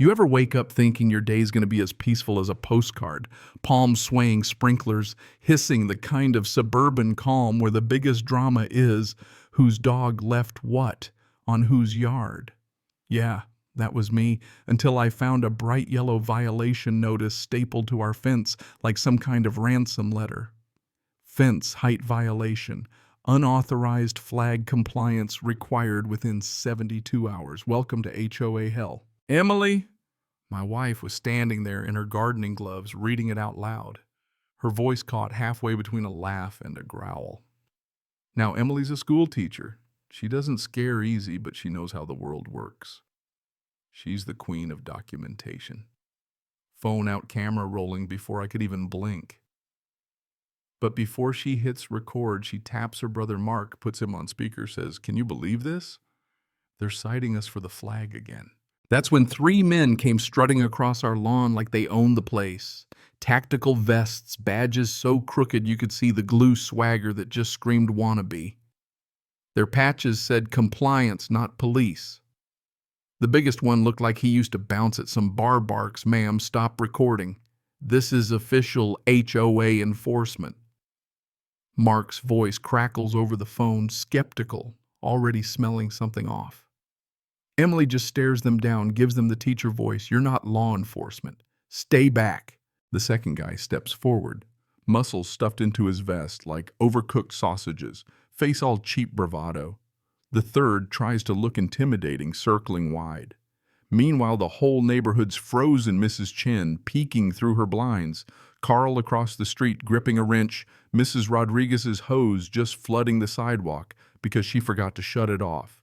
You ever wake up thinking your day's going to be as peaceful as a postcard, palms swaying sprinklers, hissing the kind of suburban calm where the biggest drama is whose dog left what on whose yard? Yeah, that was me, until I found a bright yellow violation notice stapled to our fence like some kind of ransom letter. Fence height violation. Unauthorized flag compliance required within 72 hours. Welcome to HOA hell. Emily? My wife was standing there in her gardening gloves, reading it out loud. Her voice caught halfway between a laugh and a growl. Now, Emily's a school teacher. She doesn't scare easy, but she knows how the world works. She's the queen of documentation. Phone out, camera rolling before I could even blink. But before she hits record, she taps her brother Mark, puts him on speaker, says, "Can you believe this? They're citing us for the flag again." That's when 3 men came strutting across our lawn like they owned the place. Tactical vests, badges so crooked you could see the glue swagger that just screamed wannabe. Their patches said compliance, not police. The biggest one looked like he used to bounce at some bar barks. "Ma'am, stop recording. This is official HOA enforcement." Mark's voice crackles over the phone, skeptical, already smelling something off. Emily just stares them down, gives them the teacher voice. "You're not law enforcement. Stay back." The second guy steps forward, muscles stuffed into his vest like overcooked sausages, face all cheap bravado. The third tries to look intimidating, circling wide. Meanwhile, the whole neighborhood's frozen Mrs. Chin, peeking through her blinds. Carl across the street gripping a wrench, Mrs. Rodriguez's hose just flooding the sidewalk because she forgot to shut it off.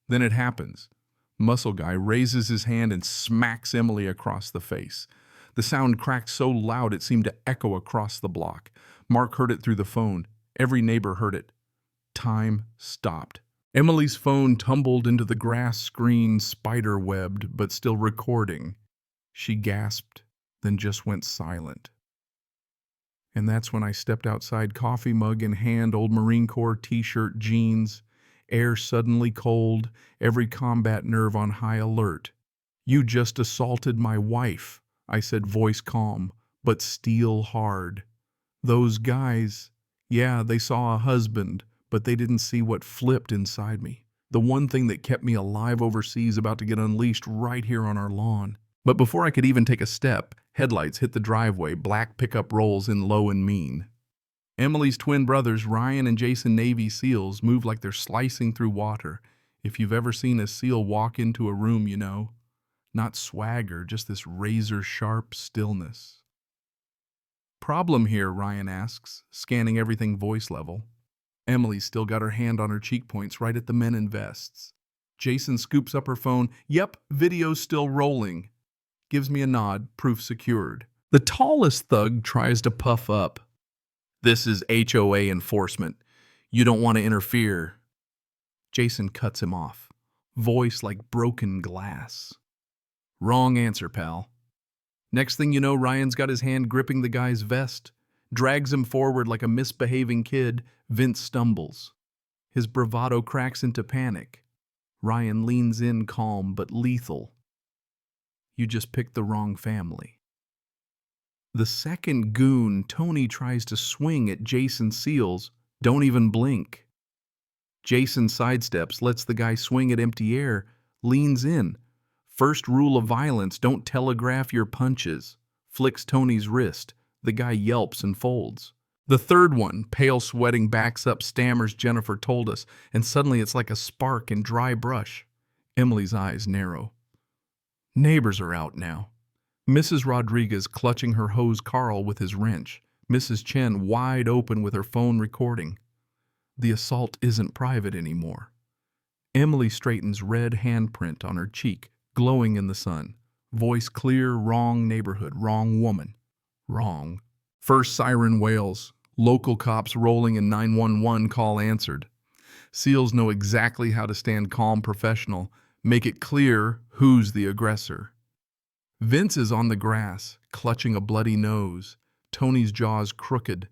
Then it happens. Muscle guy raises his hand and smacks Emily across the face. The sound cracked so loud it seemed to echo across the block. Mark heard it through the phone. Every neighbor heard it. Time stopped. Emily's phone tumbled into the grass screen, spider-webbed, but still recording. She gasped, then just went silent. And that's when I stepped outside, coffee mug in hand, old Marine Corps t-shirt, jeans. Air suddenly cold, every combat nerve on high alert. "You just assaulted my wife," I said, voice calm, but steel hard. "Those guys, yeah, they saw a husband, but they didn't see what flipped inside me. The one thing that kept me alive overseas about to get unleashed right here on our lawn." But before I could even take a step, headlights hit the driveway, black pickup rolls in low and mean. Emily's twin brothers, Ryan and Jason, Navy SEALs, move like they're slicing through water. If you've ever seen a SEAL walk into a room, you know. Not swagger, just this razor-sharp stillness. "Problem here?" Ryan asks, scanning everything voice level. Emily's still got her hand on her cheek points right at the men in vests. Jason scoops up her phone. "Yep, video's still rolling." Gives me a nod, proof secured. The tallest thug tries to puff up. "This is HOA enforcement. You don't want to interfere." Jason cuts him off, voice like broken glass. "Wrong answer, pal." Next thing you know, Ryan's got his hand gripping the guy's vest, drags him forward like a misbehaving kid. Vince stumbles. His bravado cracks into panic. Ryan leans in, calm but lethal. "You just picked the wrong family." The second goon, Tony, tries to swing at Jason Seals. Don't even blink. Jason sidesteps, lets the guy swing at empty air, leans in. First rule of violence, don't telegraph your punches. Flicks Tony's wrist. The guy yelps and folds. The third one, pale sweating, backs up, stammers, "Jennifer told us," and suddenly it's like a spark in dry brush. Emily's eyes narrow. Neighbors are out now. Mrs. Rodriguez clutching her hose, Carl with his wrench, Mrs. Chen wide open with her phone recording. The assault isn't private anymore. Emily straightens, red handprint on her cheek, glowing in the sun. Voice clear, wrong neighborhood, wrong woman. Wrong. First siren wails, local cops rolling and 911 call answered. SEALs know exactly how to stand calm, professional, make it clear who's the aggressor. Vince is on the grass, clutching a bloody nose, Tony's jaws crooked.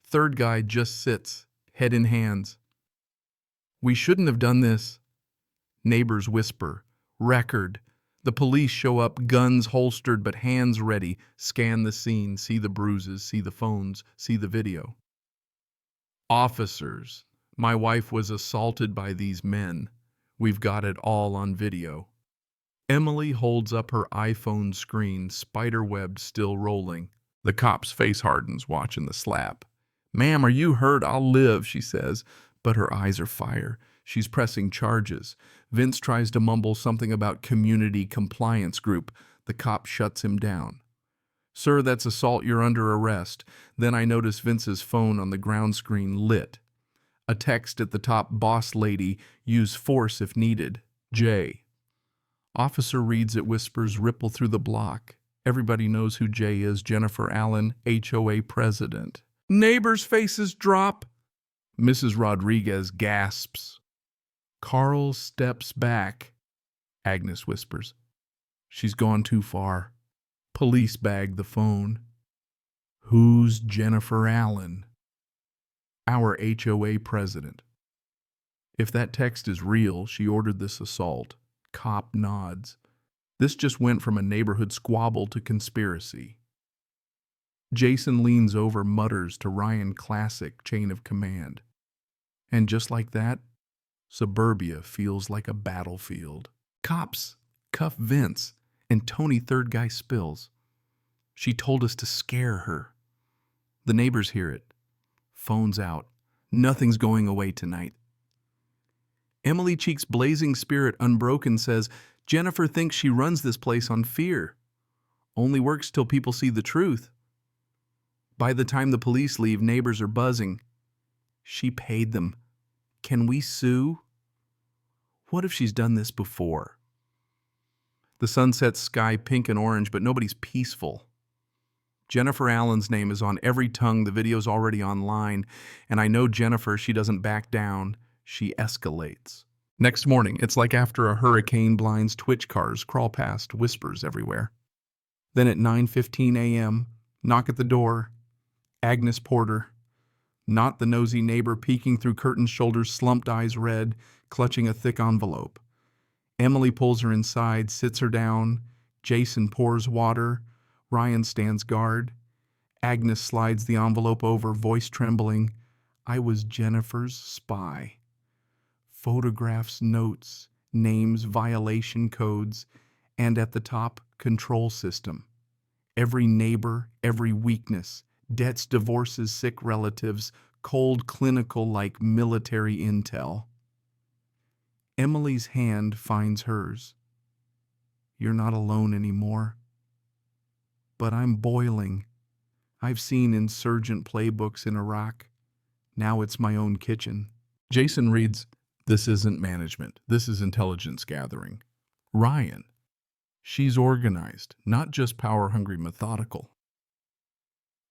Third guy just sits, head in hands. "We shouldn't have done this." Neighbors whisper. Record. The police show up, guns holstered but hands ready, scan the scene, see the bruises, see the phones, see the video. Officers, my wife was assaulted by these men. We've got it all on video. Emily holds up her iPhone screen, spiderweb still rolling. The cop's face hardens, watching the slap. "Ma'am, are you hurt? I'll live," she says, but her eyes are fire. She's pressing charges. Vince tries to mumble something about community compliance group. The cop shuts him down. "Sir, that's assault. You're under arrest." Then I notice Vince's phone on the ground screen lit. A text at the top, "Boss lady, use force if needed. Jay." Officer reads it, whispers ripple through the block. Everybody knows who Jay is. Jennifer Allen, HOA president. Neighbors' faces drop. Mrs. Rodriguez gasps. Carl steps back. Agnes whispers, "She's gone too far." Police bag the phone. Who's Jennifer Allen? Our HOA president. If that text is real, she ordered this assault. Cop nods. This just went from a neighborhood squabble to conspiracy. Jason leans over, mutters to Ryan, classic chain of command. And just like that, suburbia feels like a battlefield. Cops cuff Vince, and Tony, third guy, spills. She told us to scare her. The neighbors hear it. Phone's out. Nothing's going away tonight. Emily, cheeks blazing, spirit unbroken, says, "Jennifer thinks she runs this place on fear. Only works till people see the truth. By the time the police leave, neighbors are buzzing. She paid them. Can we sue? What if she's done this before?" The sunset sky pink and orange, but nobody's peaceful. Jennifer Allen's name is on every tongue. The video's already online. And I know Jennifer, she doesn't back down. She escalates. Next morning, it's like after a hurricane, blinds twitch cars crawl past, whispers everywhere. Then at 9:15 a.m., knock at the door. Agnes Porter. Not the nosy neighbor peeking through curtains, shoulders slumped, eyes red, clutching a thick envelope. Emily pulls her inside, sits her down. Jason pours water. Ryan stands guard. Agnes slides the envelope over, voice trembling. "I was Jennifer's spy." Photographs, notes, names, violation codes, and at the top, control system. Every neighbor, every weakness, debts, divorces, sick relatives, cold, clinical like military intel. Emily's hand finds hers. "You're not alone anymore." But I'm boiling. I've seen insurgent playbooks in Iraq. Now it's my own kitchen. Jason reads, "This isn't management. This is intelligence gathering." Ryan, "She's organized, not just power-hungry, methodical."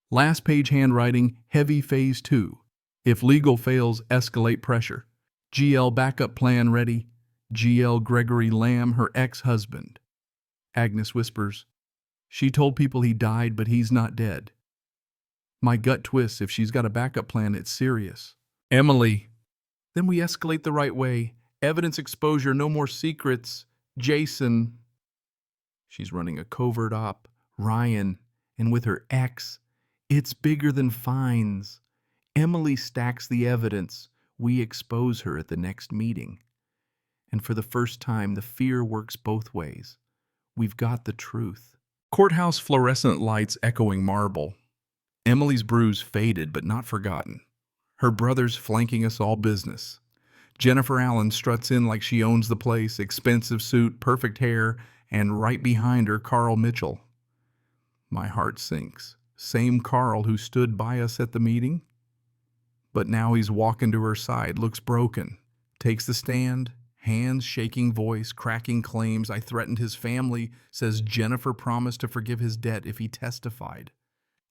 Last page handwriting, heavy phase 2. If legal fails, escalate pressure. GL backup plan ready. GL Gregory Lamb, her ex-husband. Agnes whispers, "She told people he died, but he's not dead." My gut twists. If she's got a backup plan, it's serious. Emily, "Then we escalate the right way. Evidence exposure, no more secrets." Jason, "She's running a covert op." Ryan, "And with her ex, it's bigger than fines." Emily stacks the evidence. We expose her at the next meeting. And for the first time, the fear works both ways. We've got the truth. Courthouse fluorescent lights echoing marble. Emily's bruise faded but not forgotten. Her brother's flanking us all business. Jennifer Allen struts in like she owns the place, expensive suit, perfect hair, and right behind her, Carl Mitchell. My heart sinks. Same Carl who stood by us at the meeting? But now he's walking to her side, looks broken, takes the stand, hands shaking, voice cracking, claims I threatened his family, says Jennifer promised to forgive his debt if he testified.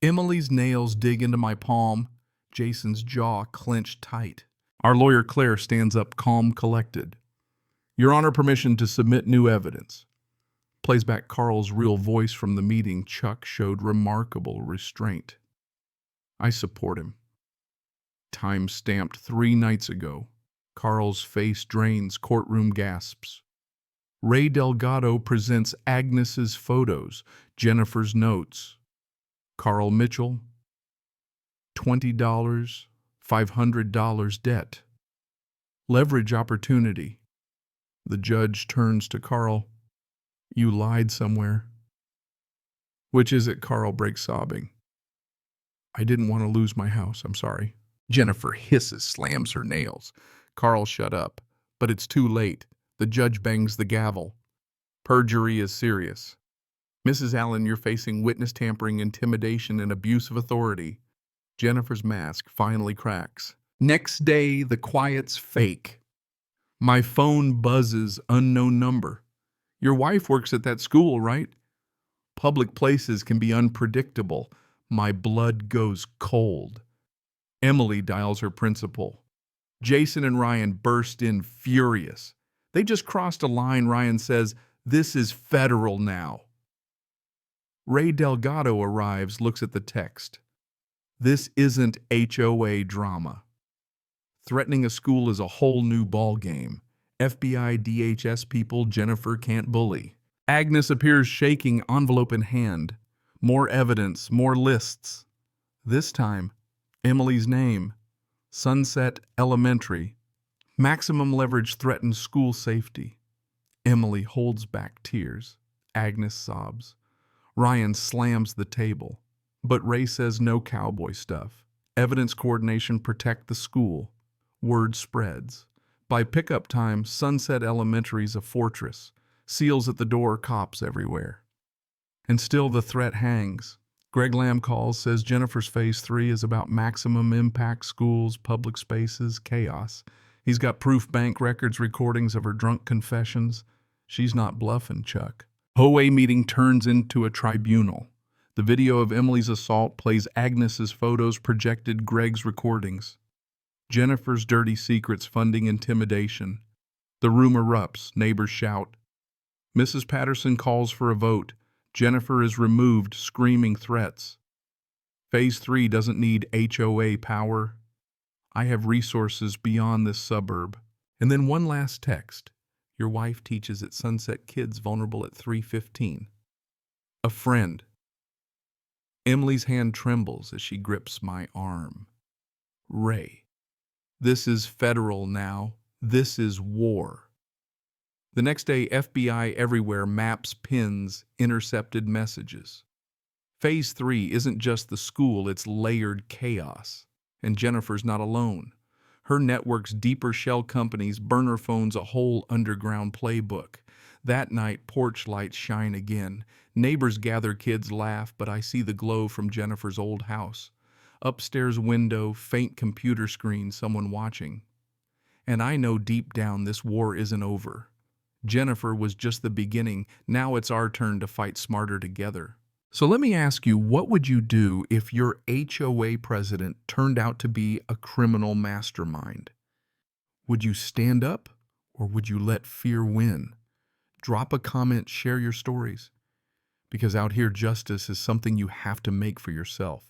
Emily's nails dig into my palm, Jason's jaw clenched tight. Our lawyer Claire stands up, calm, collected. "Your Honor, permission to submit new evidence." Plays back Carl's real voice from the meeting. Chuck showed remarkable restraint. I support him. Time stamped 3 nights ago. Carl's face drains, courtroom gasps. Ray Delgado presents Agnes's photos, Jennifer's notes. Carl Mitchell, $20, $500 debt. Leverage opportunity. The judge turns to Carl. You lied somewhere. Which is it? Carl breaks sobbing. I didn't want to lose my house, I'm sorry. Jennifer hisses, slams her nails. Carl, shut up. But it's too late. The judge bangs the gavel. Perjury is serious. Mrs. Allen, you're facing witness tampering, intimidation, and abuse of authority. Jennifer's mask finally cracks. Next day, the quiet's fake. My phone buzzes, unknown number. Your wife works at that school, right? Public places can be unpredictable. My blood goes cold. Emily dials her principal. Jason and Ryan burst in furious. They just crossed a line. Ryan says, "This is federal now." Ray Delgado arrives, looks at the text. This isn't HOA drama. Threatening a school is a whole new ballgame. FBI DHS people Jennifer can't bully. Agnes appears shaking, envelope in hand. More evidence, more lists. This time, Emily's name. Sunset Elementary. Maximum leverage threatens school safety. Emily holds back tears. Agnes sobs. Ryan slams the table. But Ray says no cowboy stuff. Evidence coordination, protect the school. Word spreads. By pickup time, Sunset Elementary's a fortress. Seals at the door, cops everywhere. And still the threat hangs. Greg Lamb calls, says Jennifer's Phase 3 is about maximum impact schools, public spaces, chaos. He's got proof, bank records, recordings of her drunk confessions. She's not bluffing, Chuck. HOA meeting turns into a tribunal. The video of Emily's assault plays Agnes's photos, projected Greg's recordings. Jennifer's dirty secrets funding intimidation. The room erupts, neighbors shout. Mrs. Patterson calls for a vote. Jennifer is removed, screaming threats. Phase 3 doesn't need HOA power. I have resources beyond this suburb. And then one last text. Your wife teaches at Sunset Kids, vulnerable at 3:15. A friend. Emily's hand trembles as she grips my arm. Ray. This is federal now. This is war. The next day, FBI everywhere, maps, pins, intercepted messages. Phase 3 isn't just the school, it's layered chaos. And Jennifer's not alone. Her network's deeper shell companies, burner phones, a whole underground playbook. That night, porch lights shine again. Neighbors gather, kids laugh, but I see the glow from Jennifer's old house. Upstairs window, faint computer screen, someone watching. And I know deep down this war isn't over. Jennifer was just the beginning. Now it's our turn to fight smarter together. So let me ask you, what would you do if your HOA president turned out to be a criminal mastermind? Would you stand up, or would you let fear win? Drop a comment, share your stories. Because out here, justice is something you have to make for yourself.